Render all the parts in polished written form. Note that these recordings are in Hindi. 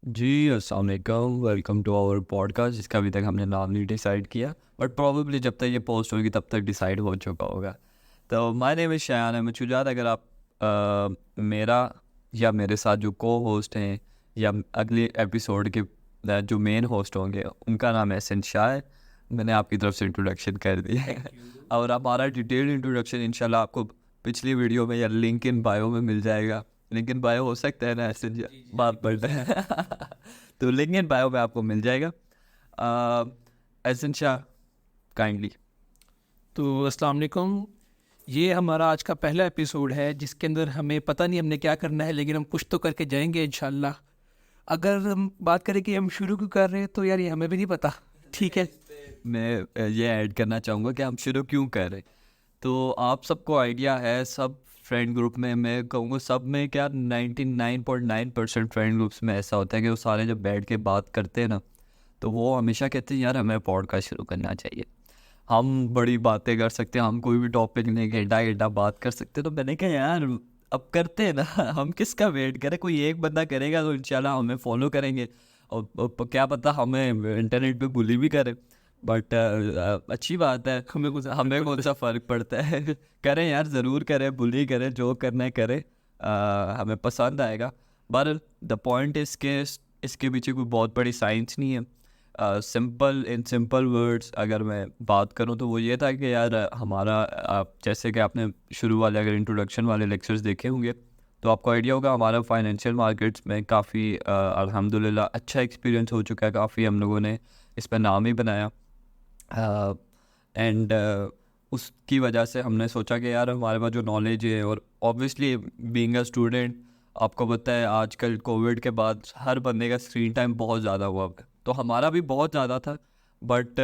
जी, अस्सलाम वालेकुम, वेलकम टू आवर पॉडकास्ट जिसका अभी तक हमने नाम नहीं डिसाइड किया, बट प्रोबेबली जब तक ये पोस्ट होगी तब तक डिसाइड हो चुका होगा। तो my name is Shayan Ahmed Shujaat. अगर आप मेरा या मेरे साथ जो को होस्ट हैं या अगले एपिसोड के जो मेन होस्ट होंगे उनका नाम है एहसन शाह है। मैंने आपकी तरफ से इंट्रोडक्शन कर दिया है और हमारा डिटेल्ड इंट्रोडक्शन इंशाल्लाह आपको पिछली वीडियो में या लिंक इन बायो में मिल जाएगा। लिंक इन बायो हो सकता है ना ऐसे बात बढ़ रहा है तो लिंक इन बायो में आपको मिल जाएगा। एहसन शाह काइंडली। तो अस्सलाम वालेकुम। ये हमारा आज का पहला एपिसोड है जिसके अंदर हमें पता नहीं हमने क्या करना है, लेकिन हम कुछ तो करके जाएंगे इंशाल्लाह। अगर हम बात करें कि हम शुरू क्यों कर रहे हैं तो यार ये हमें भी नहीं पता। ठीक है, मैं ये ऐड करना चाहूँगा कि हम शुरू क्यों कर रहे हैं। तो आप सबको आइडिया है, सब फ्रेंड ग्रुप में मैं कहूँगा सब में क्या 99.9% फ्रेंड ग्रुप्स में ऐसा होता है कि वो सारे जब बैठ के बात करते हैं ना तो वो हमेशा कहते हैं यार हमें पॉडकास्ट शुरू करना चाहिए, हम बड़ी बातें कर सकते हैं, हम कोई भी टॉपिक नहीं घंटा घंटा बात कर सकते हैं। तो मैंने कहा यार अब करते हैं ना हम किसका वेट करें, कोई एक बंदा करेगा तो इंशाल्लाह हमें फॉलो करेंगे और क्या पता हमें इंटरनेट पे बुली भी करे। बट अच्छी बात है, हमें कौन सा फ़र्क पड़ता है करें यार, ज़रूर करें, बुली करें, जो करना है करें, हमें पसंद आएगा। बट द पॉइंट इज़ के इसके पीछे कोई बहुत बड़ी साइंस नहीं है। सिंपल इन सिंपल वर्ड्स अगर मैं बात करूं तो वो ये था कि यार हमारा जैसे कि आपने शुरू वाले अगर इंट्रोडक्शन वाले लेक्चर्स देखे होंगे तो आपको आइडिया होगा हमारा फाइनेंशियल मार्केट्स में काफ़ी अल्हम्दुलिल्लाह अच्छा एक्सपीरियंस हो चुका है, काफ़ी हम लोगों ने इस पर नाम ही बनाया। एंड उसकी वजह से हमने सोचा कि यार हमारे पास जो नॉलेज है, और ऑब्वियसली बीइंग अ स्टूडेंट आपको पता है आजकल कोविड के बाद हर बंदे का स्क्रीन टाइम बहुत ज़्यादा हुआ है, तो हमारा भी बहुत ज़्यादा था। बट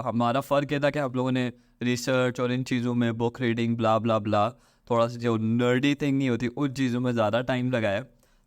हमारा फ़र्क ये था कि हम लोगों ने रिसर्च और इन चीज़ों में बुक रीडिंग ब्ला ब्ला ब्ला थोड़ा सा जो नर्डी थिंग नहीं होती उन चीज़ों में ज़्यादा टाइम लगाया।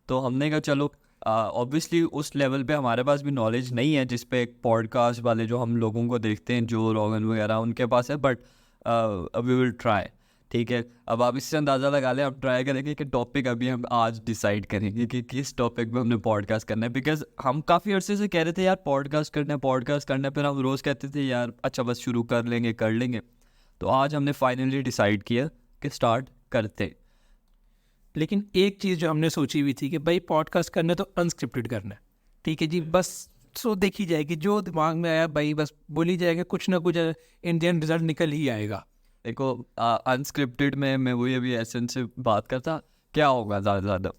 तो हमने कहा चलो ऑब्वियसली उस लेवल पे हमारे पास भी नॉलेज नहीं है जिस पे एक पॉडकास्ट वाले जो हम लोगों को देखते हैं जो रोगन वगैरह उनके पास है, बट वी विल ट्राई। ठीक है, अब आप इससे अंदाज़ा लगा लें, अब ट्राई करेंगे कि टॉपिक अभी हम आज डिसाइड करेंगे कि किस टॉपिक पे हमने पॉडकास्ट करना है, बिकॉज हम काफ़ी अर्से से कह रहे थे यार पॉडकास्ट करना है पॉडकास्ट करना है, फिर हम रोज़ कहते थे यार अच्छा बस शुरू कर लेंगे। तो आज हमने फाइनली डिसाइड किया कि स्टार्ट करते हैं। लेकिन एक चीज़ जो हमने सोची हुई थी कि भाई पॉडकास्ट करना है तो अनस्क्रिप्टेड करना है। ठीक है जी, बस सो देखी जाएगी, जो दिमाग में आया भाई बस बोली जाएगा, कुछ ना कुछ इंडियन रिजल्ट निकल ही आएगा। देखो अनस्क्रिप्टेड में मैं वही अभी एसेंस से बात करता, क्या होगा ज़्यादा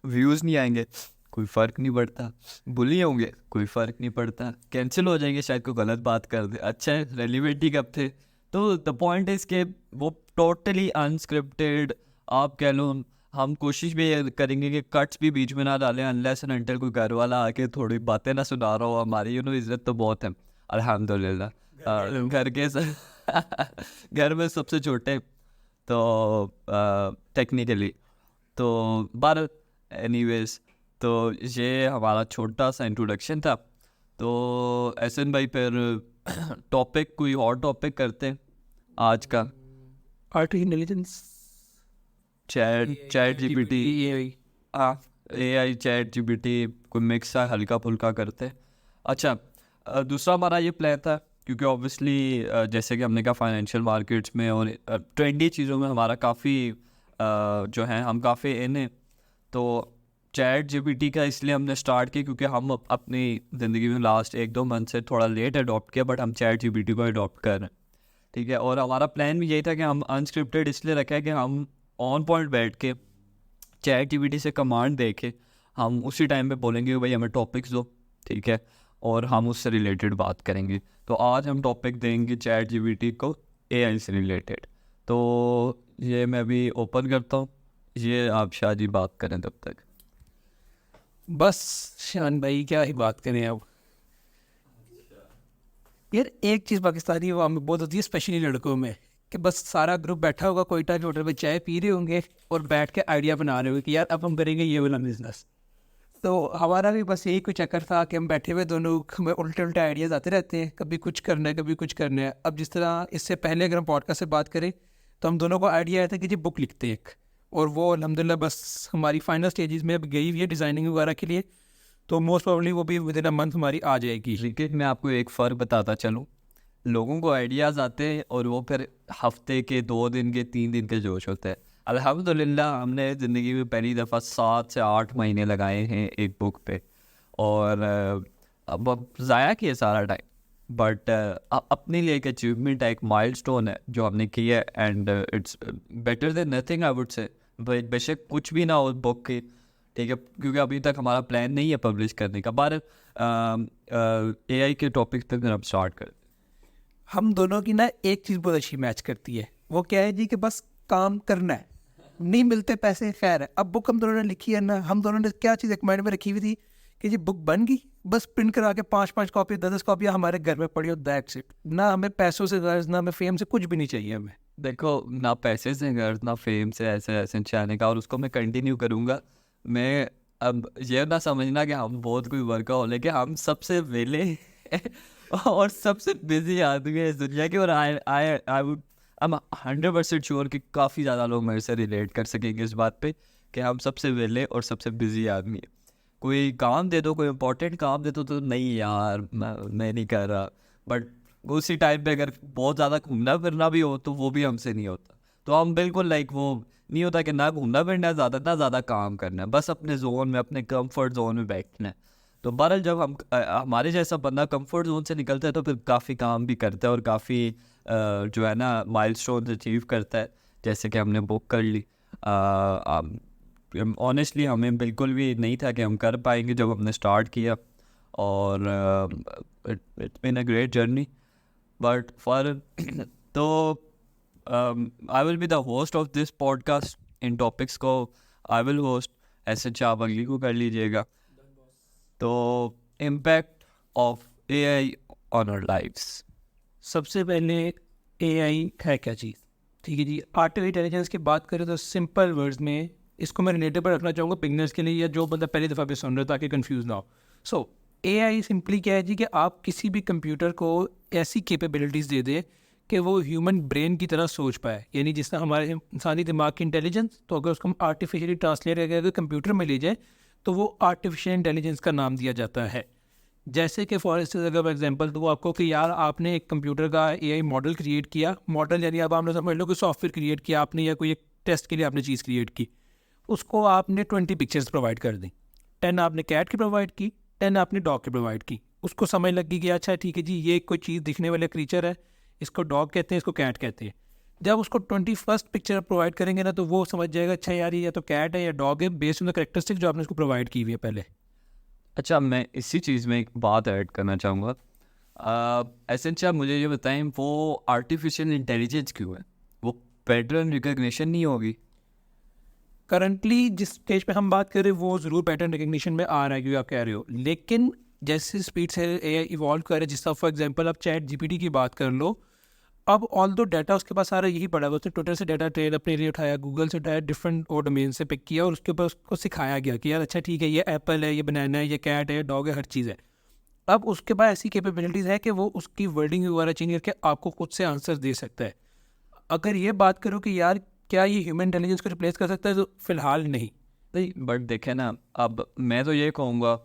व्यूज़ नहीं आएंगे, कोई फ़र्क नहीं पड़ता, बुली होंगे कोई फ़र्क नहीं पड़ता, कैंसिल हो जाएंगे शायद कोई गलत बात कर दे, अच्छा है रेलिवेंट ही कब थे। तो द पॉइंट इज़ के वो टोटली अनस्क्रिप्टेड आप कह लो। हम कोशिश भी ये करेंगे कि कट्स भी बीच में ना डालें अनलेस एंड अनटिल कोई घर वाला आके थोड़ी बातें ना सुना रहा हो। हमारी इज़्ज़त तो बहुत है अल्हम्दुलिल्लाह। घर के घर में सबसे छोटे तो टेक्निकली तो बार एनीवेज, तो ये हमारा छोटा सा इंट्रोडक्शन था। तो एहसन भाई फिर टॉपिक कोई और टॉपिक करते हैं आज का। आर्टिफिशियल इंटेलिजेंस, चैट जीपीटी, हाँ एआई चैट जीपीटी कोई मिक्स सा हल्का फुल्का करते हैं। अच्छा दूसरा हमारा ये प्लान था क्योंकि ऑब्वियसली जैसे कि हमने कहा फाइनेंशियल मार्केट्स में और ट्रेंडी चीज़ों में हमारा काफ़ी जो है हम काफ़ी इन हैं। तो चैट जीपीटी का इसलिए हमने स्टार्ट किया क्योंकि हम अपनी ज़िंदगी में लास्ट 1-2 मंथ से थोड़ा लेट अडॉप्ट किया, बट हम चैट जीपीटी को अडॉप्ट कर रहे हैं। ठीक है, और हमारा प्लान भी यही था कि हम अनस्क्रिप्टेड इसलिए रखा है कि हम ऑन पॉइंट बैठ के चैट जीपीटी से कमांड दे के हम उसी टाइम पे बोलेंगे कि भाई हमें टॉपिक्स दो, ठीक है, और हम उससे रिलेटेड बात करेंगे। तो आज हम टॉपिक देंगे चैट जीपीटी को एआई से रिलेटेड। तो ये मैं अभी ओपन करता हूँ, ये आप शाह जी बात करें तब तक। बस शान भाई क्या ही बात करें अब। यार एक चीज़ पाकिस्तानी अवाम में बहुत होती है, स्पेशली लड़कों में, कि बस सारा ग्रुप बैठा होगा कोयटा के होटल में, चाय पी रहे होंगे और बैठ के आइडिया बना रहे होंगे कि यार अब हम करेंगे ये वाला बिजनेस। तो हमारा भी बस यही कुछ चक्कर था कि हम बैठे हुए दोनों, हमें उल्टे उल्टे आइडियाज़ आते रहते हैं, कभी कुछ करना है कभी कुछ करना है। अब जिस तरह इससे पहले अगर हम पॉडकास्ट से बात करें तो हम दोनों को आइडिया आया था कि जी बुक लिखते हैं एक, और वो अल्हम्दुलिल्लाह बस हमारी फाइनल स्टेजेस में अब गई हुई है डिज़ाइनिंग वगैरह के लिए। तो मोस्ट प्रॉब्ली वो भी विद इन अ मंथ हमारी आ जाएगी। लेकिन मैं आपको एक फ़र्क बताता चलूँ, लोगों को आइडियाज़ आते हैं और वो फिर हफ्ते के 2 दिन के 3 दिन के जोश होते हैं। अल्हम्दुलिल्लाह हमने ज़िंदगी में पहली दफ़ा 7 से 8 महीने लगाए हैं एक बुक पे, और अब ज़ाया किया सारा टाइम, बट अपने लिए एक अचीवमेंट है, एक माइलस्टोन है जो हमने किया है, and it's better than nothing I would say. बेशक कुछ भी ना हो बुक की, ठीक है, क्योंकि अभी तक हमारा प्लान नहीं है पब्लिश करने का। बार AI के टॉपिक तक हम स्टार्ट कर। हम दोनों की ना एक चीज़ बहुत अच्छी मैच करती है, वो क्या है जी कि बस काम करना है, नहीं मिलते पैसे खैर है। अब बुक हम दोनों ने लिखी है ना, हम दोनों ने क्या चीज़ एक माइंड में रखी हुई थी कि जी बुक बन गई, बस प्रिंट करा के 5-5 कॉपी 10-10 कॉपियाँ हमारे घर में पड़ी हो, दैट्स इट। ना हमें पैसों से गर्ज, ना हमें फेम से, कुछ भी नहीं चाहिए हमें। देखो, ना पैसे से गर्ज, ना फेम से ऐसे ऐसे चाहने का, और उसको मैं कंटिन्यू करूँगा। मैं अब ये ना समझना कि हम बहुत कोई वर्कaholic है, हम सबसे वेले और सबसे बिजी आदमी है इस दुनिया के, और I would I am 100% sure कि काफ़ी ज़्यादा लोग मेरे से रिलेट कर सकेंगे इस बात पे कि हम सबसे वेले और सबसे बिजी आदमी है। कोई काम दे दो, कोई इम्पोर्टेंट काम दे दो तो नहीं यार मैं नहीं कर रहा, बट उसी टाइम पे अगर बहुत ज़्यादा घूमना फिरना भी हो तो वो भी हमसे नहीं होता। तो हम बिल्कुल लाइक वो नहीं होता कि ना घूमना फिरना ज़्यादा, ना ज़्यादा काम करना है, बस अपने जोन में, अपने कंफर्ट जोन में बैठना है। तो बहरहाल जब हम हमारे जैसा बंदा कंफर्ट जोन से निकलता है तो फिर काफ़ी काम भी करता है और काफ़ी जो है ना माइलस्टोन्स अचीव करता है, जैसे कि हमने बुक कर ली। ऑनेस्टली हमें बिल्कुल भी नहीं था कि हम कर पाएंगे जब हमने स्टार्ट किया, और it's been a great journey, but for तो I will be the host of this podcast. इन टॉपिक्स को आई विल होस्ट, ऐसे आप अगली को कर लीजिएगा। तो impact of AI on our lifes. सबसे पहले AI है क्या चीज़, ठीक है जी। आर्टिफिशियल इंटेलिजेंस की बात करें तो सिंपल वर्ड्स में इसको मैं रिलेटेबल रखना चाहूँगा बिगनर्स के लिए, या जो बंदा पहली दफ़ा भी सुन रहा है ताकि कंफ्यूज ना हो। सो AI सिंपली क्या है जी कि आप किसी भी कंप्यूटर को ऐसी कैपेबिलिटीज़ दे दें कि वो ह्यूमन ब्रेन की तरह सोच पाए, यानी जिस तरह हमारे इंसानी दिमाग की इंटेलिजेंस, तो अगर उसको हम आर्टिफिशियली ट्रांसलेट करके अगर कंप्यूटर में ले जाए तो वो आर्टिफिशियल इंटेलिजेंस का नाम दिया जाता है। जैसे कि फॉर इंस्टेंस अगर मैं एग्जांपल दूँ आपको कि यार आपने एक कंप्यूटर का AI मॉडल क्रिएट किया, मॉडल यानी अब आपने समझ लो कि सॉफ्टवेयर क्रिएट किया आपने, या कोई एक टेस्ट के लिए आपने चीज़ क्रिएट की, उसको आपने 20 पिक्चर्स प्रोवाइड कर दी। 10 आपने कैट की प्रोवाइड की, 10 आपने डॉग की प्रोवाइड की। उसको समझ लगी कि अच्छा ठीक है जी ये कोई चीज़ दिखने वाला क्रीचर है, इसको डॉग कहते हैं, इसको कैट कहते हैं। जब उसको 21st पिक्चर प्रोवाइड करेंगे ना तो वो समझ जाएगा अच्छा यार ये या तो कैट है या डॉग है, बेस्ड ऑन द कैरेक्टरिस्टिक जो आपने उसको प्रोवाइड की हुई है पहले। अच्छा, मैं इसी चीज़ में एक बात ऐड करना चाहूँगा। एसेंशियल मुझे ये बताएं, वो आर्टिफिशियल इंटेलिजेंस क्यों है? वो पैटर्न रिकग्निशन नहीं होगी? करंटली जिस स्टेज पे हम बात कर रहे हैं वो ज़रूर पैटर्न रिकग्निशन में आ रहा है, क्योंकि आप कह रहे हो, लेकिन जैसे स्पीड से AI इवॉल्व कर रहा है, जिस तरह फॉर एग्जांपल आप चैट GPT की बात कर लो, अब ऑल दो डाटा उसके पास सारा यही पड़ा है, उसने ट्विटर से डाटा ट्रेल अपने लिए उठाया, गूगल से उठाया, डिफरेंट और डोमेन से पिक किया और उसके ऊपर उसको सिखाया गया कि यार अच्छा ठीक है ये एप्पल है, ये बनाना है, ये कैट है, डॉग है, हर चीज़ है। अब उसके पास ऐसी कैपेबिलिटीज़ है कि वो उसकी वर्डिंग वगैरह चेंज करके आपको खुद से आंसर दे सकता है। अगर ये बात करो कि यार क्या ये ह्यूमन इंटेलिजेंस को रिप्लेस कर सकता है, तो फिलहाल नहीं। नहीं, बट देखें ना, अब मैं तो ये कहूँगा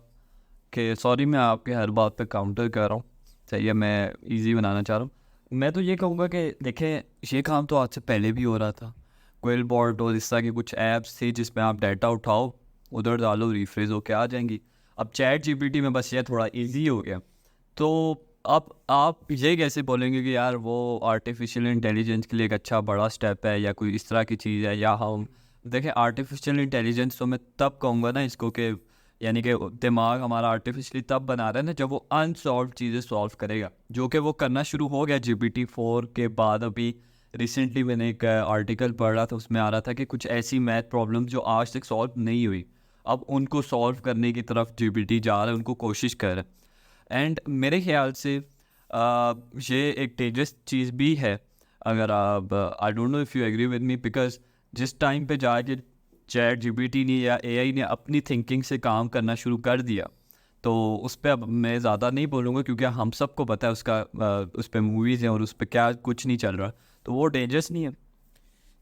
कि सॉरी मैं आपके हर बात पे काउंटर कर रहा हूँ, सही है, मैं इजी बनाना चाह रहा हूँ। मैं तो ये कहूँगा कि देखें, ये काम तो आज से पहले भी हो रहा था। क्विल बॉट और इस तरह की कुछ ऐप्स थी जिसमें आप डाटा उठाओ, उधर डालो, रिफ्रेश होके आ जाएंगी। अब चैट GPT में बस ये थोड़ा इजी हो गया। तो अब आप ये कैसे बोलेंगे कि यार वो आर्टिफिशियल इंटेलिजेंस के लिए एक अच्छा बड़ा स्टेप है या कोई इस तरह की चीज़ है? या हम देखें, आर्टिफिशियल इंटेलिजेंस तो मैं तब कहूँगा ना इसको कि यानी कि दिमाग हमारा आर्टिफिशियली तब बना रहा है ना जब वो अनसॉल्व चीज़ें सॉल्व करेगा, जो कि वो करना शुरू हो गया GPT-4 के बाद। अभी रिसेंटली मैंने एक आर्टिकल पढ़ रहा था, उसमें आ रहा था कि कुछ ऐसी मैथ प्रॉब्लम जो आज तक सॉल्व नहीं हुई, अब उनको सॉल्व करने की तरफ GPT जा रहा है, उनको कोशिश कर रहा है। एंड मेरे ख्याल से ये एक डेंजरस चीज़ भी है। अगर आप I don't know if you agree with me, because जिस टाइम पे जाके चैट GPT ने या AI ने अपनी थिंकिंग से काम करना शुरू कर दिया, तो उस पर अब मैं ज़्यादा नहीं बोलूँगा क्योंकि हम सबको पता है उसका उस पर मूवीज़ हैं और उस पर क्या कुछ नहीं चल रहा, तो वो डेंजरस नहीं है।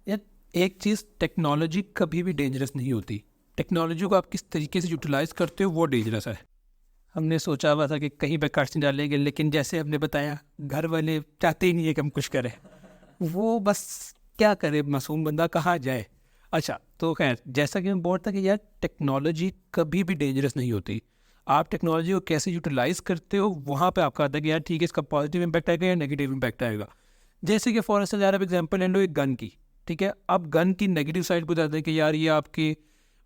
यार एक चीज़, टेक्नोलॉजी कभी भी डेंजरस नहीं होती, टेक्नोलॉजी को आप किस तरीके से यूटिलाइज करते हो वो डेंजरस है। हमने सोचा हुआ था कि कहीं पे कट्स नहीं डालेंगे, लेकिन जैसे हमने बताया घर वाले चाहते ही नहीं है कि हम कुछ करें, वो बस क्या करे, मासूम बंदा कहाँ जाए। अच्छा, तो खैर जैसा कि मैं बोल रहा था कि यार टेक्नोलॉजी कभी भी डेंजरस नहीं होती, आप टेक्नोलॉजी को कैसे यूटिलाइज़ करते हो वहाँ पे आपका आता है कि यार ठीक है इसका पॉजिटिव इम्पैक्ट आएगा या नेगेटिव इम्पैक्ट आएगा। जैसे कि फॉर इंस्टेंस यार आप एग्जांपल ले लो एक गन की, ठीक है, अब गन की नेगेटिव साइड बताते हैं कि यार ये आपकी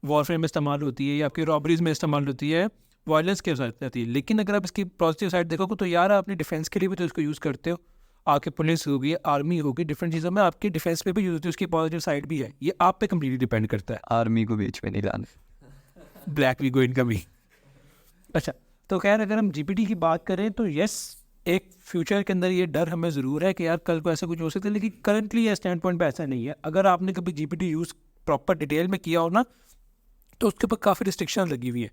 वॉरफेयर में इस्तेमाल होती है या आपकी रॉबरीज में इस्तेमाल होती है, वायलेंस के साथ रहती है। लेकिन अगर आप इसकी पॉजिटिव साइड देखोगे तो यार आप अपनी डिफेंस के लिए भी तो इसको यूज़ करते हो, आपके पुलिस होगी, आर्मी होगी, डिफरेंट चीज़ों में आपकी डिफेंस पे भी यूज़ होती है, उसकी पॉजिटिव साइड भी है। ये आप पे कम्प्लीटली डिपेंड करता है। आर्मी को बीच में नहीं लाना। ब्लैक वी गो इन कमी। अच्छा, तो खैर अगर हम जीपीटी की बात करें तो यस, एक फ्यूचर के अंदर ये डर हमें ज़रूर है कि यार कल को ऐसा कुछ हो सकता है, लेकिन करंटली ये स्टैंड पॉइंट पे ऐसा नहीं है। अगर आपने कभी जीपीटी यूज़ प्रॉपर डिटेल में किया हो ना, तो उसके ऊपर काफ़ी रिस्ट्रिक्शन लगी हुई है।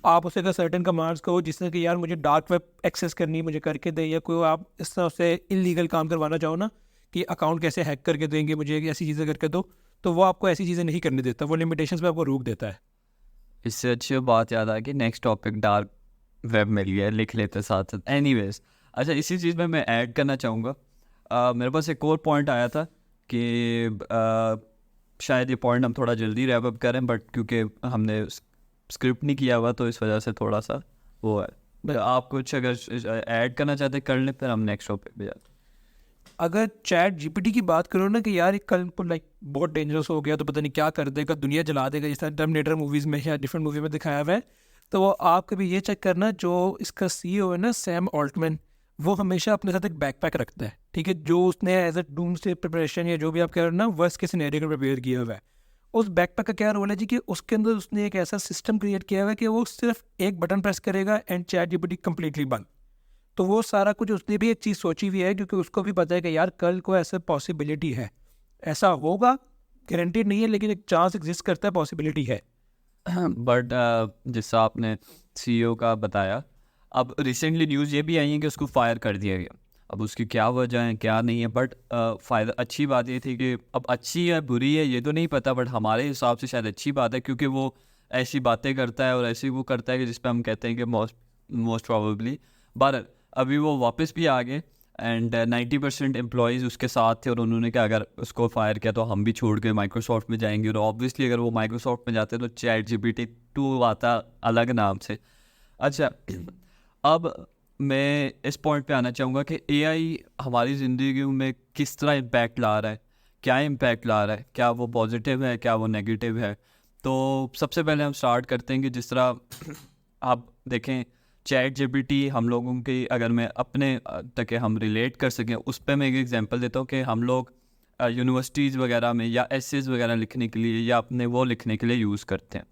आप उसे अगर सर्टेन कमांड्स को, जिससे कि यार मुझे डार्क वेब एक्सेस करनी है मुझे करके दे, या कोई आप इस तरह से इलीगल काम करवाना चाहो ना कि अकाउंट कैसे हैक करके देंगे मुझे, ऐसी चीज़ें करके दो, तो वो आपको ऐसी चीज़ें नहीं करने देता, वो लिमिटेशंस पे आपको रोक देता है। इससे अच्छी बात याद आ गई, नेक्स्ट टॉपिक डार्क वेब मिल गया, लिख लेते साथ साथ। एनीवेज, अच्छा इसी चीज़ में मैं ऐड करना चाहूँगा, मेरे पास एक और पॉइंट आया था कि शायद ये पॉइंट हम थोड़ा जल्दी रैप अप करें, बट क्योंकि हमने स्क्रिप्ट नहीं किया हुआ तो इस वजह से थोड़ा सा वो है। आप कुछ अगर ऐड करना चाहते कर लें, फिर हम नेक्स्ट टॉपिक पे जाते। अगर चैट जीपीटी की बात करो ना कि यार एक कल को लाइक बहुत डेंजरस हो गया तो पता नहीं क्या कर देगा, दुनिया जला देगा, जिस तरह टर्मिनेटर मूवीज़ में या डिफरेंट मूवी में दिखाया हुआ है, तो वो आप कभी ये चेक करना, जो इसका सीईओ है ना सैम ऑल्टमैन, वो हमेशा अपने साथ एक बैकपैक रखता है, ठीक है, जो उसने एज अ डूम्सडे प्रिपरेशन या जो भी आप कह रहे हो ना वर्स्ट के सिनेरियो को प्रिपेयर किया हुआ है। उस बैकपैक का क्या रोल है जी कि उसके अंदर उसने एक ऐसा सिस्टम क्रिएट किया हुआ है कि वो सिर्फ एक बटन प्रेस करेगा एंड चैट जीपीटी कम्प्लीटली बंद। तो वो सारा कुछ उसने भी एक चीज़ सोची हुई है, क्योंकि उसको भी पता है कि यार कल को ऐसा पॉसिबिलिटी है, ऐसा होगा, गारंटीड नहीं है लेकिन एक चांस एग्जिस्ट करता है, पॉसिबिलिटी है। बट जैसा आपने सीईओ का बताया, अब रिसेंटली न्यूज़ ये भी आई है कि उसको फायर कर दिया गया। अब उसकी क्या वजह है क्या नहीं है, बट फ़ायदा अच्छी बात ये थी कि अब अच्छी है बुरी है ये तो नहीं पता, बट हमारे हिसाब से शायद अच्छी बात है, क्योंकि वो ऐसी बातें करता है और ऐसी वो करता है कि जिस पे हम कहते हैं कि मोस्ट प्रॉबेबली। बट अभी वो वापस भी आ गए एंड 90% एम्प्लॉयज़ उसके साथ थे, और उन्होंने कहा अगर उसको फायर किया तो हम भी छोड़ के माइक्रोसॉफ्ट में जाएंगे, और ऑब्वियसली अगर वो माइक्रोसॉफ्ट में जाते तो चैट जीपीटी 2 आता अलग नाम से। अच्छा, अब मैं इस पॉइंट पे आना चाहूँगा कि एआई हमारी ज़िंदगी में किस तरह इम्पैक्ट ला रहा है, क्या इम्पैक्ट ला रहा है, क्या वो पॉजिटिव है क्या वो नेगेटिव है। तो सबसे पहले हम स्टार्ट करते हैं कि जिस तरह आप देखें चैट जीपीटी हम लोगों की, अगर मैं अपने तक हम रिलेट कर सकें उस पर मैं एक एग्जांपल देता हूँ कि हम लोग यूनिवर्सिटीज़ वगैरह में या एसेस वगैरह लिखने के लिए या अपने वो लिखने के लिए यूज़ करते हैं,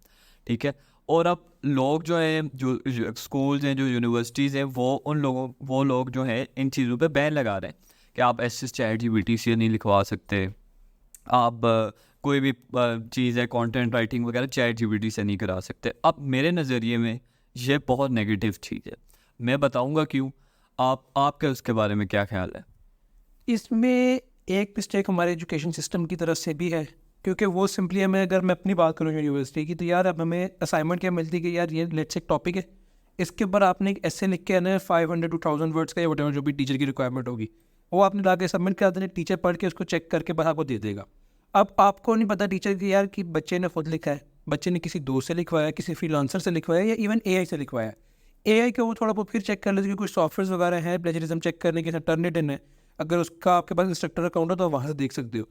ठीक है। और अब लोग जो है, जो स्कूल्स हैं, जो यूनिवर्सिटीज़ हैं, वो लोग जो है इन चीज़ों पे बैन लगा रहे हैं कि आप एसेस चैट जीपीटी से नहीं लिखवा सकते, आप कोई भी चीज़ है कंटेंट राइटिंग वगैरह चैट जीपीटी से नहीं करा सकते। अब मेरे नज़रिए में ये बहुत नेगेटिव चीज़ है, मैं बताऊंगा क्यों। आपका उसके बारे में क्या ख्याल है? इसमें एक मिस्टेक हमारे एजुकेशन सिस्टम की तरफ से भी है, क्योंकि वो सिंपली हमें, अगर मैं अपनी बात करूँ यूनिवर्सिटी की, तो यार अब हमें असाइनमेंट क्या मिलती है कि यार ये लेट्स एक टॉपिक है, इसके ऊपर आपने एक ऐसे लिख के आना है 500 to 1000 वर्ड्स का या वटेवर जो भी टीचर की रिक्वायरमेंट होगी, वो आपने ला के सबमिट करा देना, टीचर पढ़ के उसको चेक करके बस आपको दे देगा। अब आपको नहीं पता टीचर की यार कि बच्चे ने खुद लिखा है, बच्चे ने किसी दोस्त से लिखवाया, किसी फ्रीलांसर से लिखवाया, या इवन एआई से लिखवाया। एआई को वो थोड़ा बहुत फिर चेक कर लेते हैं, कुछ सॉफ्टवेयर वगैरह हैं प्लेजरिज्म चेक करने के, टर्निटिन है, अगर उसका आपके पास इंस्ट्रक्टर अकाउंट है तो वहाँ से देख सकते हो।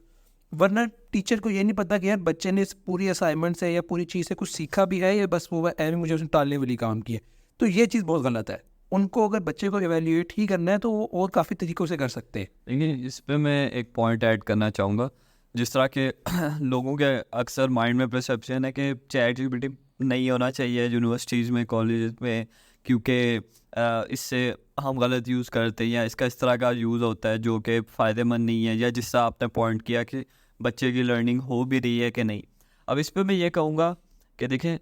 वरना टीचर को ये नहीं पता कि यार बच्चे ने इस पूरी असाइनमेंट से या पूरी चीज़ से कुछ सीखा भी है, या बस वो एम मुझे उसने टालने वाली काम की है। तो ये चीज़ बहुत गलत है। उनको अगर बच्चे को एवेल्यूएट ही करना है तो वो और काफ़ी तरीक़ों से कर सकते हैं। लेकिन इस पे मैं एक पॉइंट ऐड करना चाहूँगा, जिस तरह के लोगों के अक्सर माइंड में परसेप्शन है कि चैट जीपीटी नहीं होना चाहिए यूनिवर्सिटीज़ में, कॉलेज में, क्योंकि इससे हम गलत यूज़ करते हैं या इसका इस तरह का यूज़ होता है जो कि फ़ायदेमंद नहीं है, या जिससे आपने पॉइंट किया कि बच्चे की लर्निंग हो भी रही है कि नहीं। अब इस पे मैं ये कहूँगा कि देखें,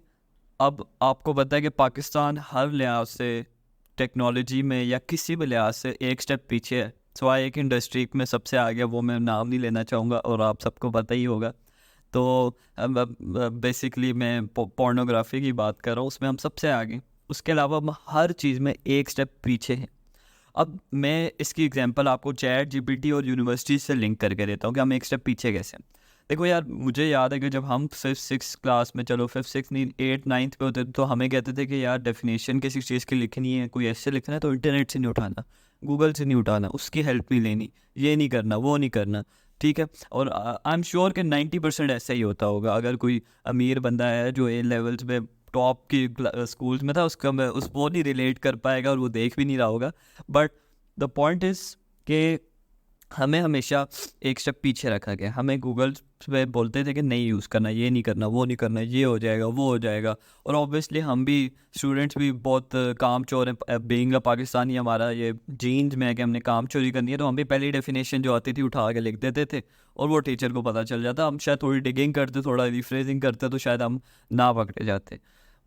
अब आपको पता है कि पाकिस्तान हर लिहाज से टेक्नोलॉजी में या किसी भी लिहाज से एक स्टेप पीछे है, सिवाय एक इंडस्ट्री में सबसे आगे, वो मैं नाम नहीं लेना चाहूँगा और आप सबको पता ही होगा। तो बेसिकली मैं पोर्नोग्राफी की बात कर रहा हूँ, उसमें हम सबसे आगे, उसके अलावा हम हर चीज़ में एक स्टेप पीछे हैं। अब मैं इसकी एग्जांपल आपको चैट जीपीटी और यूनिवर्सिटी से लिंक करके देता हूँ कि हम एक स्टेप पीछे कैसे हैं। देखो यार, मुझे याद है कि जब हम 5th-6th क्लास में, चलो 5th-6th नहीं 8th-9th पे होते थे, तो हमें कहते थे कि यार डेफिनेशन किसी चीज़ की लिखनी है, कोई ऐसे लिखना है तो इंटरनेट से नहीं उठाना, गूगल से नहीं उठाना, उसकी हेल्प नहीं लेनी, ये नहीं करना, वो नहीं करना, ठीक है। और आई एम श्योर कि 90% ऐसा ही होता होगा। अगर कोई अमीर बंदा है जो ए लेवल्स में टॉप की स्कूल्स में था, उसका मैं उस वो नहीं रिलेट कर पाएगा और वो देख भी नहीं रहा होगा। बट द पॉइंट इज़ कि हमें हमेशा एक स्टेप पीछे रखा गया। हमें गूगल पे बोलते थे कि नहीं यूज़ करना, ये नहीं करना, वो नहीं करना, ये हो जाएगा, वो हो जाएगा। और ऑब्वियसली हम भी स्टूडेंट्स भी बहुत काम चोर हैं। बीइंग अ पाकिस्तानी, हमारा ये जीन्स में है कि हमने काम चोरी करनी है, तो हम भी पहली डेफिनेशन जो आती थी उठा के लिख देते थे और वो टीचर को पता चल जाता। हम शायद थोड़ी डिगिंग करते, थोड़ा रिफ्रेजिंग करते तो शायद हम ना पकड़े जाते।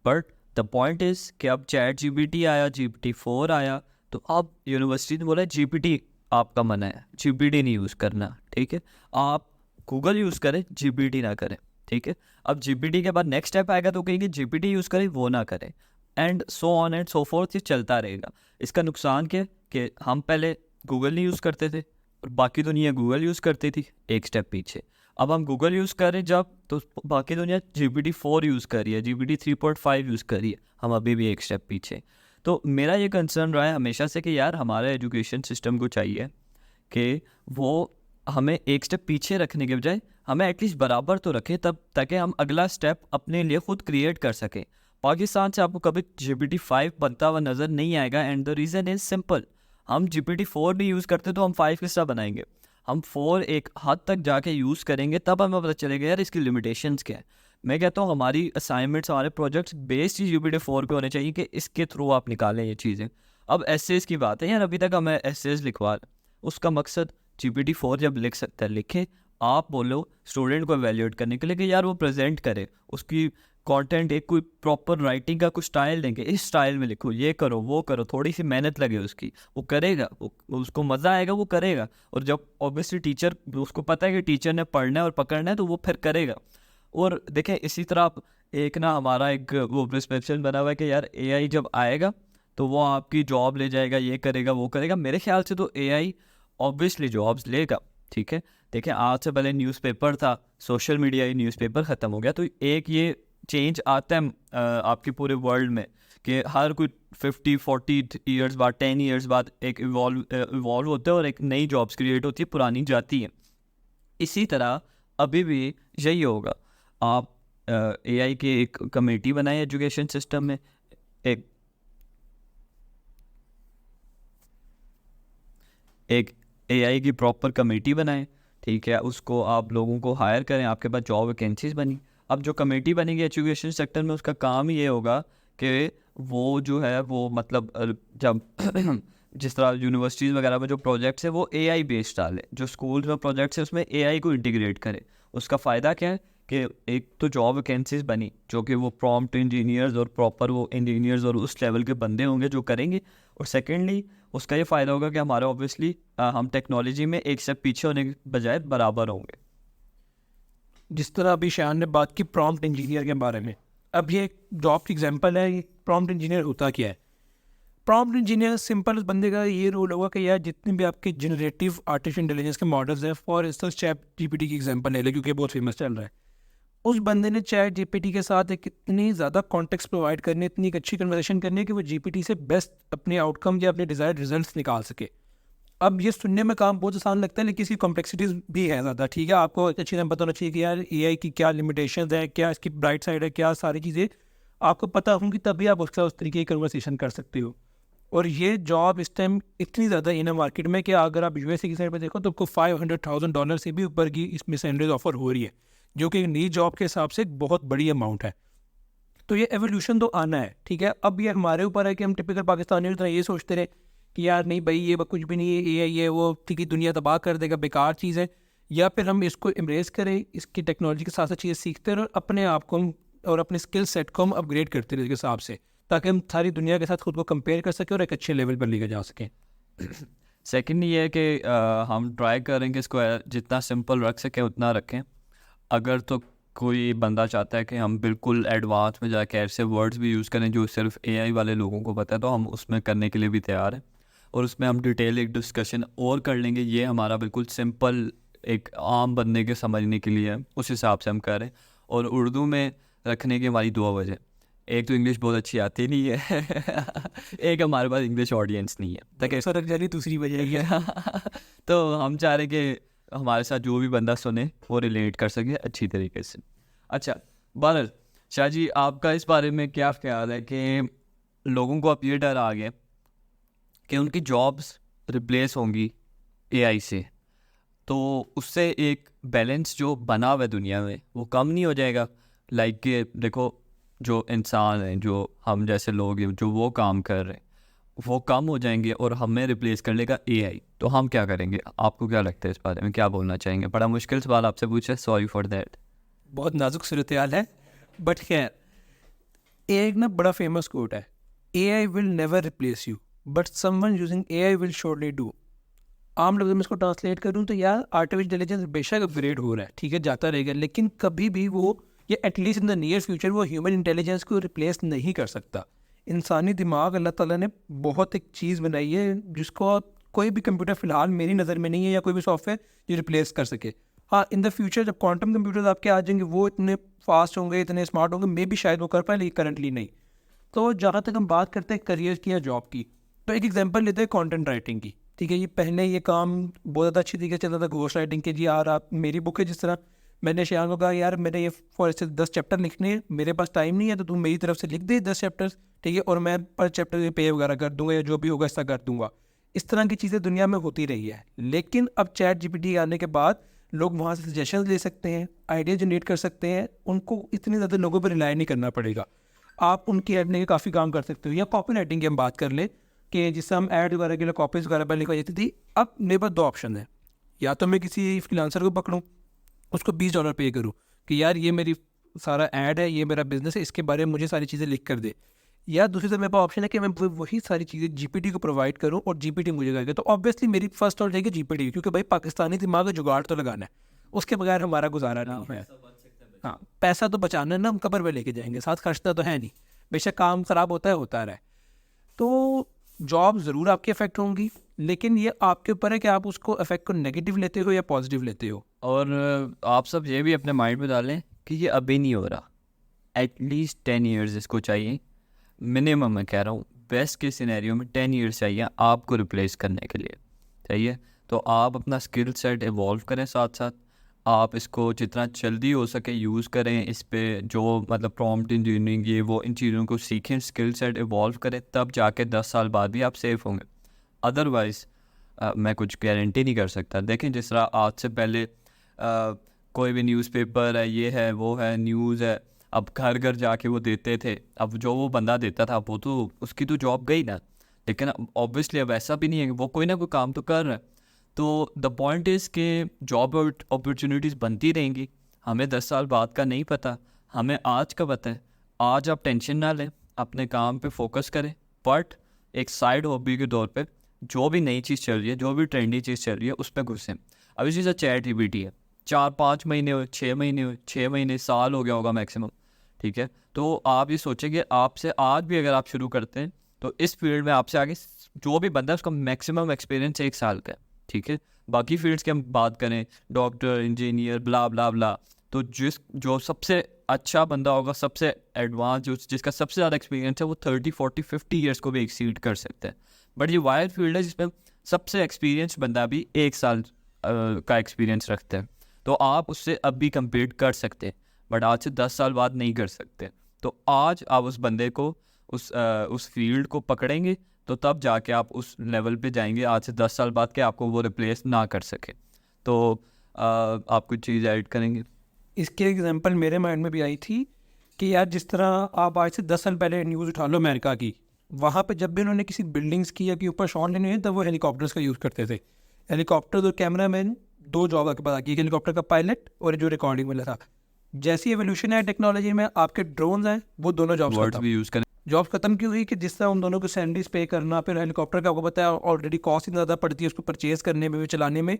बट द पॉइंट इज़ कि अब चैट जीपीटी आया, GPT-4 आया, तो अब यूनिवर्सिटी ने बोला जीपीटी आपका मना है, जीपीटी नहीं यूज़ करना, ठीक है। आप गूगल यूज़ करें, जीपीटी ना करें, ठीक है। अब जीपीटी के बाद नेक्स्ट स्टेप आएगा तो कहेंगे जीपीटी यूज़ करें, वो ना करें, and so on and so fourth, ये चलता रहेगा। इसका नुकसान क्या है कि हम पहले गूगल नहीं यूज़ करते थे और बाकी दुनिया गूगल यूज़ करती थी, एक स्टेप पीछे। अब हम गूगल यूज़ करें जब, तो बाकी दुनिया GPT-4 यूज़ कर रही है, GPT-3.5 यूज़ कर रही है, हम अभी भी एक स्टेप पीछे। तो मेरा ये कंसर्न रहा है हमेशा से कि यार हमारे एजुकेशन सिस्टम को चाहिए कि वो हमें एक स्टेप पीछे रखने के बजाय हमें एटलीस्ट बराबर तो रखे, तब ताकि हम अगला स्टेप अपने लिए खुद क्रिएट कर सकें। पाकिस्तान से आपको कभी GPT-5 बनता हुआ नज़र नहीं आएगा, and the reason is simple. हम GPT-4 नहीं यूज़ करते तो हम 5 किस तरह बनाएंगे? हम 4 एक हद तक जाके यूज़ करेंगे, तब हमें पता चलेगा यार इसकी लिमिटेशंस क्या है। मैं कहता हूँ हमारी असाइनमेंट्स, हमारे प्रोजेक्ट्स बेस्ड ही GPT-4 पे होने चाहिए कि इसके थ्रू आप निकालें ये चीज़ें। अब एसेज की बात है यार, अभी तक हमें एसेज लिखवा रहे हैं। उसका मकसद GPT-4 जब लिख सकता है लिखे, आप बोलो स्टूडेंट को एवेल्यूएट करने के लिए कि यार वो प्रेजेंट करे, उसकी कंटेंट एक कोई प्रॉपर राइटिंग का कुछ स्टाइल देंगे, इस स्टाइल में लिखो, ये करो, वो करो, थोड़ी सी मेहनत लगे उसकी, वो करेगा, उसको मज़ा आएगा, वो करेगा। और जब ऑब्वियसली टीचर, उसको पता है कि टीचर ने पढ़ना है और पकड़ना है, तो वो फिर करेगा। और देखें इसी तरह आप एक ना, हमारा एक वो प्रिस्क्रिप्शन बना हुआ है कि यार AI जब आएगा तो वो आपकी जॉब ले जाएगा, ये करेगा, वो करेगा। मेरे ख्याल से तो AI ऑब्वियसली जॉब्स लेगा, ठीक है। देखें आज से पहले न्यूज़पेपर था, सोशल मीडिया ही न्यूज़पेपर ख़त्म हो गया, तो एक ये चेंज आता है आपके पूरे वर्ल्ड में कि हर कोई 50-40 ईयर्स बाद, 10 ईयर्स बाद एक इवॉल्व होता है और एक नई जॉब्स क्रिएट होती है, पुरानी जाती है। इसी तरह अभी भी यही होगा। आप AI की एक कमेटी बनाए एजुकेशन सिस्टम में, एक AI की प्रॉपर कमेटी बनाएं, ठीक है। उसको आप लोगों को हायर करें, आपके पास जॉब वैकेंसीज बनी। अब जो कमेटी बनेगी एजुकेशन सेक्टर में, उसका काम ही ये होगा कि वो जो है वो मतलब जब जिस तरह यूनिवर्सिटीज़ वगैरह में जो प्रोजेक्ट्स है वो AI बेस्ड डाले, जो स्कूल्स में प्रोजेक्ट्स है उसमें AI को इंटीग्रेट करे। उसका फ़ायदा क्या है कि एक तो जॉब वैकेंसीज बनी जो कि वो प्रॉम्प्ट इंजीनियर्स और प्रॉपर वो इंजीनियर्स और उस लेवल के बंदे होंगे जो करेंगे। और सेकेंडली उसका ये फ़ायदा होगा कि हमारे ऑब्वियसली हम टेक्नोलॉजी में एक स्टेप पीछे होने के बजाय बराबर होंगे। जिस तरह अभी शान ने बात की प्रॉम्प्ट इंजीनियर के बारे में, अब ये एक जॉब की एग्जांपल है। प्रॉम्प्ट इंजीनियर होता क्या है? प्रॉम्प्ट इंजीनियर सिंपल बंदे का ये रोल होगा कि यार जितने भी आपके जनरेटिव आर्टिफिशियल इंटेलिजेंस के मॉडल्स हैं, फॉर इंस्टेंस चैट जीपीटी की एग्जांपल ले ले क्योंकि बहुत फेमस चल रहा है। उस बंदे ने चैट जीपीटी के साथ एक इतनी ज़्यादा कॉन्टेक्स्ट प्रोवाइड करनी, इतनी एक अच्छी कन्वर्सेशन करनी है कि वो जीपीटी से बेस्ट अपने आउटकम या अपने डिज़ायर्ड रिजल्ट्स निकाल सके। अब ये सुनने में काम बहुत आसान लगता है लेकिन इसकी कॉम्प्लेक्सिटीज़ भी है ज़्यादा, ठीक है। आपको एक अच्छी तरह पता होना चाहिए कि यार AI की क्या लिमिटेशंस है, क्या इसकी ब्राइट साइड है, क्या सारी चीज़ें आपको पता होंगी, तभी आप उसका उस तरीके की कन्वर्सेशन कर सकते हो। और ये जॉब इस टाइम इतनी ज़्यादा इन मार्केट में कि अगर आप USA की साइड पर देखो तो आपको $500,000 से भी ऊपर की इसमें सैलरीज ऑफर हो रही है, जो कि नई जॉब के हिसाब से एक बहुत बड़ी अमाउंट है। तो ये एवोल्यूशन तो आना है, ठीक है। अब ये हमारे ऊपर है कि हम टिपिकल पाकिस्तानियों की तरह ये सोचते रहे कि यार नहीं भाई ये कुछ भी नहीं है, AI है वो ठीक है दुनिया तबाह कर देगा, बेकार चीज़ है, या फिर हम इसको एम्ब्रेस करें, इसकी टेक्नोलॉजी के साथ साथ चीज़ें सीखते रहे और अपने आप को और अपने स्किल सेट को हम अपग्रेड करते रहे इसके हिसाब से, ताकि हम सारी दुनिया के साथ खुद को कंपेयर कर सकें और एक अच्छे लेवल पर लेकर जा सकें। सेकंड ये है कि हम ट्राई करें कि इसको जितना सिंपल रख सकें उतना रखें। अगर तो कोई बंदा चाहता है कि हम बिल्कुल एडवांस में जाके ऐसे वर्ड्स भी यूज़ करें जो सिर्फ एआई वाले लोगों को पता है, तो हम उसमें करने के लिए भी तैयार हैं। और उसमें हम डिटेल एक डिस्कशन और कर लेंगे। ये हमारा बिल्कुल सिंपल एक आम बंदे के समझने के लिए है, उस हिसाब से हम कर रहे हैं। और उर्दू में रखने की हमारी 2 वजह, एक तो इंग्लिश बहुत अच्छी आती नहीं है एक हमारे पास इंग्लिश ऑडियंस नहीं है, ठीक है। सर जानी दूसरी वजह है तो हम चाह रहे कि हमारे साथ जो भी बंदा सुने वो रिलेट कर सके अच्छी तरीके से। अच्छा बहरहाल शाह जी, आपका इस बारे में क्या ख्याल है कि लोगों को अब ये डर आ गया कि उनकी जॉब्स रिप्लेस होंगी एआई से, तो उससे एक बैलेंस जो बना हुआ है दुनिया में वो कम नहीं हो जाएगा? लाइक कि देखो, जो इंसान हैं, जो हम जैसे लोग हैं, जो वो काम कर रहे हैं वो कम हो जाएंगे और हमें रिप्लेस कर लेगा एआई, तो हम क्या करेंगे? आपको क्या लगता है इस बारे में, क्या बोलना चाहेंगे? बड़ा मुश्किल सवाल आपसे पूछा, सॉरी फॉर दैट। बहुत नाजुक सूरत हाल है, बट खैर एक ना बड़ा फेमस कोट है, AI will never replace you but someone using AI will surely do. आम लफ्ज़ों में इसको ट्रांसलेट करूँ तो यार आर्टिफिशियल इंटेलिजेंस बेशक अपग्रेड हो रहा है, ठीक है, जाता रहेगा, लेकिन कभी भी वो, या at least in the near future, वो ह्यूमन इंटेलिजेंस को रिप्लेस नहीं कर सकता। इंसानी दिमाग अल्लाह ताला ने बहुत एक चीज़ बनाई है जिसको कोई भी कंप्यूटर फ़िलहाल मेरी नज़र में नहीं है, या कोई भी सॉफ्टवेयर जो रिप्लेस कर सके। हाँ, इन द फ्यूचर जब क्वांटम कंप्यूटर्स आपके आ जाएंगे, वो इतने फास्ट होंगे, इतने स्मार्ट होंगे, मे भी शायद वो कर पाए, लेकिन करंटली नहीं। तो जहाँ तक हम बात करते हैं करियर की या जॉब की, तो एक एग्जांपल लेते हैं कंटेंट राइटिंग की, ठीक है। ये पहले ये काम बहुत ज़्यादा अच्छी तरीके से चलता था, घोस्ट राइटिंग के, जी यार आप मेरी बुक है, जिस तरह मैंने शान को कहा यार मैंने ये फॉर इंस्टेंस 10 चैप्टर लिखने हैं, मेरे पास टाइम नहीं है, तो तुम मेरी तरफ से लिख दे 10 चैप्टर्स, ठीक है, और मैं पर चैप्टर पे पे वगैरह कर दूंगा, या जो भी होगा ऐसा कर दूंगा। इस तरह की चीज़ें दुनिया में होती रही है, लेकिन अब चैट जीपीटी आने के बाद लोग वहाँ से सजेशन ले सकते हैं, आइडिया जनरेट कर सकते हैं, उनको इतने ज़्यादा लोगों पर रिलाई नहीं करना पड़ेगा। आप उनकी ऐड लेके काफ़ी काम कर सकते हो। या कॉपी राइटिंग की हम बात कर लें कि जिससे हम ऐड वगैरह के लिए कॉपीज़ वगैरह पहले लिखवाई जाती थी, अब मेरे पास 2 ऑप्शन है, या तो मैं किसी फ्रीलांसर को पकड़ूँ, उसको $20 पे करूँ कि यार ये मेरी सारा ऐड है, ये मेरा बिजनेस है, इसके बारे में मुझे सारी चीज़ें लिख कर दे, या दूसरी तरफ मेरे पास ऑप्शन है कि मैं वही सारी चीज़ें जीपीटी को प्रोवाइड करूँ और जीपीटी मुझे करेगा। तो ऑब्वियसली मेरी फर्स्ट ऑर्डर रहेगी जीपीटी, क्योंकि भाई पाकिस्तानी दिमाग का जुगाड़ तो लगाना है, उसके बगैर हमारा गुजारा नहीं है। हाँ, पैसा तो बचाना है ना, हम कब्र में लेके जाएंगे, साथ खर्चता तो है नहीं, बेशक काम ख़राब होता रहे। तो जॉब ज़रूर आपकी अफेक्ट होंगी, लेकिन ये आपके ऊपर है कि आप उसको अफेक्ट को नेगेटिव लेते हो या पॉजिटिव लेते हो। और आप सब ये भी अपने माइंड में डालें कि ये अभी नहीं हो रहा, एटलीस्ट 10 ईयर्स इसको चाहिए मिनिमम। मैं कह रहा हूँ बेस्ट के सिनेरियो में 10 ईयर्स चाहिए आपको रिप्लेस करने के लिए, चाहिए। तो आप अपना स्किल सेट इवॉल्व करें, साथ साथ आप इसको जितना जल्दी हो सके यूज़ करें, इस पे जो मतलब प्रॉम्प्ट इंजीनियरिंग ये वो इन चीज़ों को सीखें, स्किल सेट इवॉल्व करें, तब जाके 10 साल बाद भी आप सेफ होंगे। अदरवाइज़ मैं कुछ गारंटी नहीं कर सकता। देखें जिस तरह आज से पहले कोई भी न्यूज़पेपर है, ये है वो है, न्यूज़ है, अब घर घर जाके वो देते थे। अब जो वो बंदा देता था वो तो उसकी तो जॉब गई ना, लेकिन ऑब्वियसली अब ऐसा भी नहीं है कि वो कोई ना कोई काम तो कर रहा है। तो द पॉइंट इज़ के जॉब अपॉर्चुनिटीज़ बनती रहेंगी। हमें 10 साल बाद का नहीं पता, हमें आज का पता है। आज आप टेंशन ना लें, अपने काम पे फोकस करें, बट एक साइड हॉबी के तौर पे जो भी नई चीज़ चल रही है, जो भी ट्रेंडी चीज़ चल रही है, उस पर घुसें। अभी चीज़ चैट जीपीटी है, 4-5 महीने हुए, 6 महीने हुए, 6 महीने साल हो गया होगा मैक्सिमम, ठीक है। तो आप ये सोचेंगे आपसे आज भी अगर आप शुरू करते हैं तो इस फील्ड में आपसे आगे जो भी बंदा है उसका मैक्सिमम एक्सपीरियंस 1 साल का है, ठीक है। बाकी फील्ड्स की हम बात करें, डॉक्टर, इंजीनियर, ब्ला ब्ला ब्ला, तो जो सबसे अच्छा बंदा होगा, सबसे एडवांस, जिसका सबसे ज़्यादा एक्सपीरियंस है, वो 30, 40, 50 ईयर्स को भी एक्सीड कर सकते हैं। बट ये वायर फील्ड है जिसमें सबसे एक्सपीरियंस बंदा भी 1 साल का एक्सपीरियंस रखते हैं, तो आप उससे अब भी कम्पीट कर सकते हैं, बट आज से 10 साल बाद नहीं कर सकते। तो आज आप उस बंदे को उस फील्ड को पकड़ेंगे तो तब जाके आप उस लेवल पे जाएंगे, आज से 10 साल बाद के आपको वो रिप्लेस ना कर सके। तो आप कुछ चीज़ ऐड करेंगे? इसके एग्जांपल मेरे माइंड में भी आई थी कि यार जिस तरह आप आज से 10 साल पहले न्यूज़ उठा लो अमेरिका की, वहाँ पे जब भी उन्होंने किसी बिल्डिंग्स की या के ऊपर शॉट लेने हुए तब वो हेलीकॉप्टर्स का यूज़ करते थे। हेलीकॉप्टर और कैमरा मैन 2 जॉब के बाद की, हेलीकॉप्टर का पायलट और जो रिकॉर्डिंग वाला था। जैसी एवोल्यूशन है टेक्नोलॉजी में, आपके ड्रोन्स हैं, वो दोनों जॉब्स वर्ड्स भी यूज़ करें। जॉब्स खत्म क्यों हुई कि जिस तरह उन दोनों को सैलरीज पे करना, फिर हेलीकॉप्टर का आपको पता है ऑलरेडी कॉस्ट इतना ज़्यादा पड़ती है उसको परचेज़ करने में भी, चलाने में,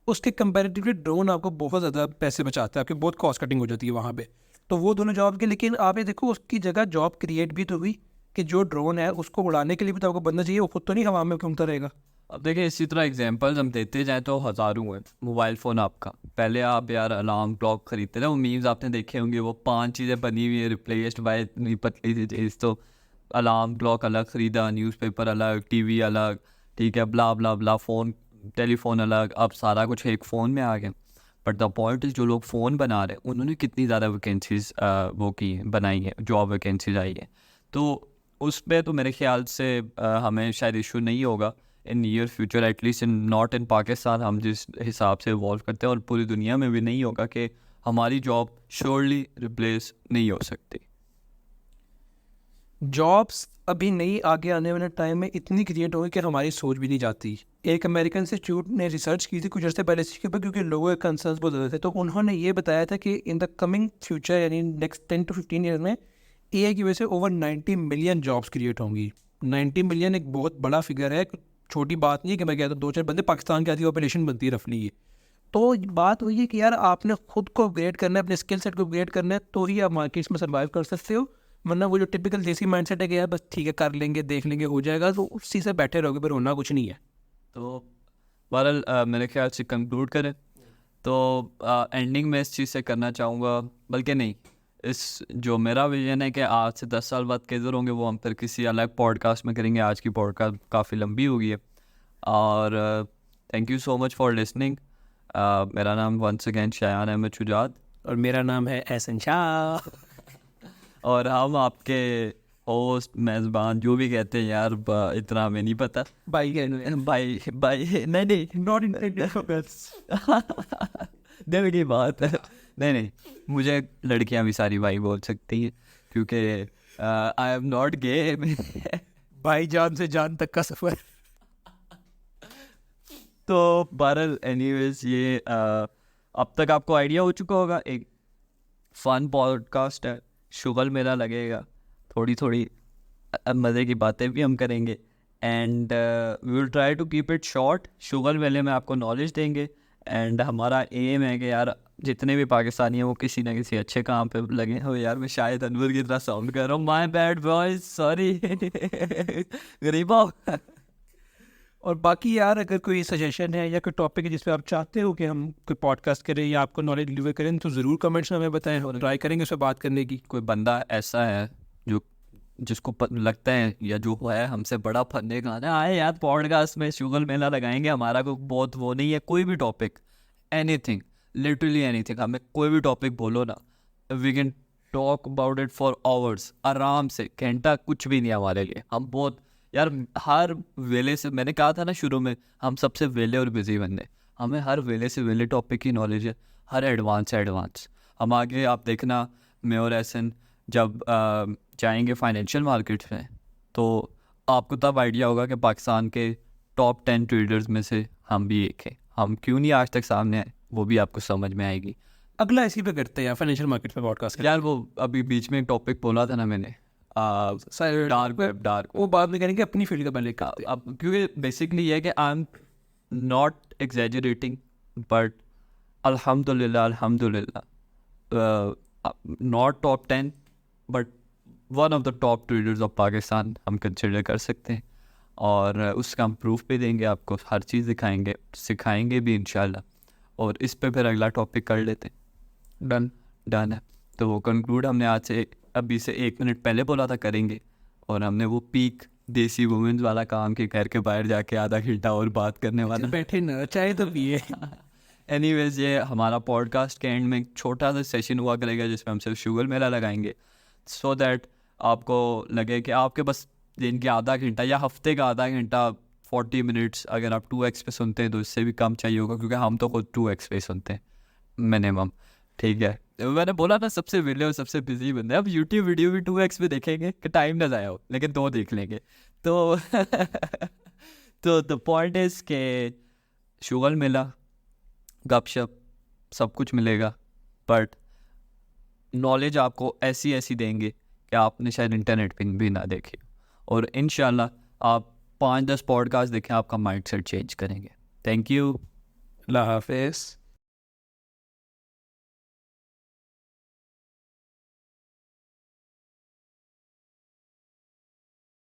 उसके कंपैरेटिवली ड्रोन आपको बहुत ज़्यादा पैसे बचाता है, आपकी बहुत कॉस्ट कटिंग हो जाती है वहाँ पे। तो वो दोनों जॉब के, लेकिन आप ये देखो उसकी जगह जॉब क्रिएट भी तो हुई कि जो ड्रोन है उसको उड़ाने के लिए भी तो आपको बंदा चाहिए, वो खुद तो नहीं हवा में घूमता रहेगा। अब देखिए इसी तरह एग्जांपल्स हम देते जाएँ तो हज़ारों हैं। मोबाइल फ़ोन आपका, पहले आप यार अलार्म क्लॉक खरीदते थे, वो मीम्स आपने देखे होंगे, वो 5 चीज़ें बनी हुई है रिप्लेस्ड बाय इतनी पतली सी चीज़। तो अलार्म क्लॉक अलग ख़रीदा, न्यूज़पेपर अलग, टीवी अलग, ठीक है, ब्ला ब्ला ब्ला, फ़ोन टेलीफोन अलग, अब सारा कुछ एक फ़ोन में आ गया। बट द पॉइंट इज़ जो लोग फ़ोन बना रहे हैं उन्होंने कितनी ज़्यादा वैकेंसीज़ वो की हैं, बनाई हैं, जॉब वैकेंसीज आई हैं। तो उस पे तो मेरे ख्याल से हमें शायद इशू नहीं होगा in near future, at least in not in Pakistan. हम जिस हिसाब से इवॉल्व करते हैं और पूरी दुनिया में भी नहीं होगा कि हमारी जॉब श्योरली रिप्लेस नहीं हो सकती। जॉब्स अभी नई आगे आने वाले टाइम में इतनी क्रिएट होगी कि हमारी सोच भी नहीं जाती। एक अमेरिकन इंस्टीट्यूट ने रिसर्च की थी कुछ अर्से पहले इसके ऊपर, क्योंकि लोगों के कंसर्न्स बहुत ज़्यादा थे। तो उन्होंने ये बताया था कि इन द कमिंग फ्यूचर यानी नेक्स्ट 10 to 15 ईयर में एआई की वजह से ओवर 90 मिलियन जॉब्स क्रिएट होंगी। 90 मिलियन एक बहुत बड़ा फिगर है, छोटी बात नहीं है कि मैं कहता हूँ 2-4 बंदे पाकिस्तान की आधी पॉपुलेशन बनती है रफली ये। तो बात वही है कि यार आपने खुद को अपग्रेड करना है, अपने स्किल सेट को अपग्रेड करना है, तो ही आप मार्केट्स में सर्वाइव कर सकते हो। वरना वो जो टिपिकल देसी माइंडसेट है कि यार बस ठीक है कर लेंगे, देख लेंगे, हो जाएगा, तो उसी से बैठे रहोगे, पर होना कुछ नहीं है। तो बहरहाल मेरे ख्याल से कंक्लूड करें तो एंडिंग में इस चीज़ से करना चाहूँगा, बल्कि नहीं, इस जो मेरा विजन है कि आज से 10 साल बाद किधर होंगे वो हम फिर किसी अलग पॉडकास्ट में करेंगे। आज की पॉडकास्ट काफ़ी लंबी हो गई है और thank you so much for listening. मेरा नाम वंस अगेन शायान अहमद शुजात और मेरा नाम है एहसन शाह। और हम आपके होस्ट मेज़बान जो भी कहते हैं यार, इतना हमें नहीं पता। भाई भाई भाई नहीं नॉट इंटेंडेड। देखिए बात है, नहीं मुझे लड़कियां भी सारी भाई बोल सकती हैं क्योंकि आई एम नॉट गे। भाई जान से जान तक का सफ़र। तो बहरहाल एनीवेज ये अब तक आपको आइडिया हो चुका होगा, एक फन पॉडकास्ट है, शुगल मेला लगेगा, थोड़ी थोड़ी मज़े की बातें भी हम करेंगे and we will try to keep it short. शुगल मेले में आपको नॉलेज देंगे एंड हमारा एम है कि यार जितने भी पाकिस्तानी हैं वो किसी ना किसी अच्छे काम पे लगे हो। यार मैं शायद अनवर की तरह साउंड कर रहा हूँ, माय बैड बॉयज, सॉरी गरीबा। और बाकी यार अगर कोई सजेशन है या कोई टॉपिक है जिस पे आप चाहते हो कि हम कोई पॉडकास्ट करें या आपको नॉलेज डिलीवर करें, तो ज़रूर कमेंट्स में हमें बताएं और ट्राई करेंगे उस पर बात करने की। कोई बंदा ऐसा है जो जिसको लगता है या जो है हमसे बड़ा फन्ने गाना आए यार पॉडकास्ट में शुगल मेला लगाएंगे, हमारा कोई बहुत वो नहीं है, कोई भी टॉपिक, एनीथिंग, लिटरली एनीथिंग, हमें कोई भी टॉपिक बोलो ना, we can talk about it for hours, आराम से, घंटा कुछ भी नहीं है हमारे लिए। हम बहुत यार हर वेले से, मैंने कहा था ना शुरू में, हम सबसे वेले और बिजी बंदे, हमें हर वेले से वेले टॉपिक की नॉलेज है, हर एडवांस से एडवांस। हम आगे आप देखना मैं और एहसन जब जाएंगे फाइनेंशियल मार्केट्स में तो आपको तब आइडिया होगा कि पाकिस्तान के टॉप 10 ट्रेडर्स में से हम भी एक हैं। हम क्यों नहीं आज तक सामने आए वो भी आपको समझ में आएगी। अगला इसी पे करते हैं यार, फाइनेंशियल मार्केट पे पॉडकास्ट। यार वो अभी बीच में एक टॉपिक बोला था ना मैंने, डार्क वेब, वो बाद में करेंगे, अपनी फील्ड का पहले करते हैं। अब क्योंकि बेसिकली ये है कि I am not exaggerating but अल्हम्दुलिल्लाह not top 10 but one of the top traders of Pakistan हम कंसिडर कर सकते हैं और उसका हम प्रूफ भी देंगे आपको, हर चीज़ दिखाएंगे, सिखाएंगे भी इंशाल्लाह। और इस पे फिर अगला टॉपिक कर लेते हैं। डन है। तो वो कंक्लूड हमने आज से अभी से 1 मिनट पहले बोला था करेंगे और हमने वो पीक देसी वुमेन्स वाला काम के घर के बाहर जाके आधा घंटा और बात करने वाला। बैठे ना चाहे तो पिए। एनीवेज ये हमारा पॉडकास्ट के एंड में एक छोटा सा सेशन हुआ करेगा जिसमें हम सिर्फ शुगर मेला लगाएंगे सो दैट आपको लगे कि आपके बस दिन के आधा घंटा या हफ्ते का आधा घंटा 40 मिनट्स, अगर आप 2x पे सुनते हैं तो इससे भी कम चाहिए होगा क्योंकि हम तो खुद 2x पे सुनते हैं मिनिमम। ठीक है, मैंने बोला ना सबसे विले और सबसे बिजी बंदे, अब यूट्यूब वीडियो भी 2x पे देखेंगे कि टाइम ना जाए हो, लेकिन 2 देख लेंगे तो तो द पॉइंट इज के शुगर मेला, गपशप, सब कुछ मिलेगा बट नॉलेज आपको ऐसी ऐसी देंगे कि आपने शायद इंटरनेट पे भी ना देखे। और इंशाल्लाह आप 5-10 पॉडकास्ट देखें, आपका माइंडसेट चेंज करेंगे। Thank you. अल्लाह हाफिज़।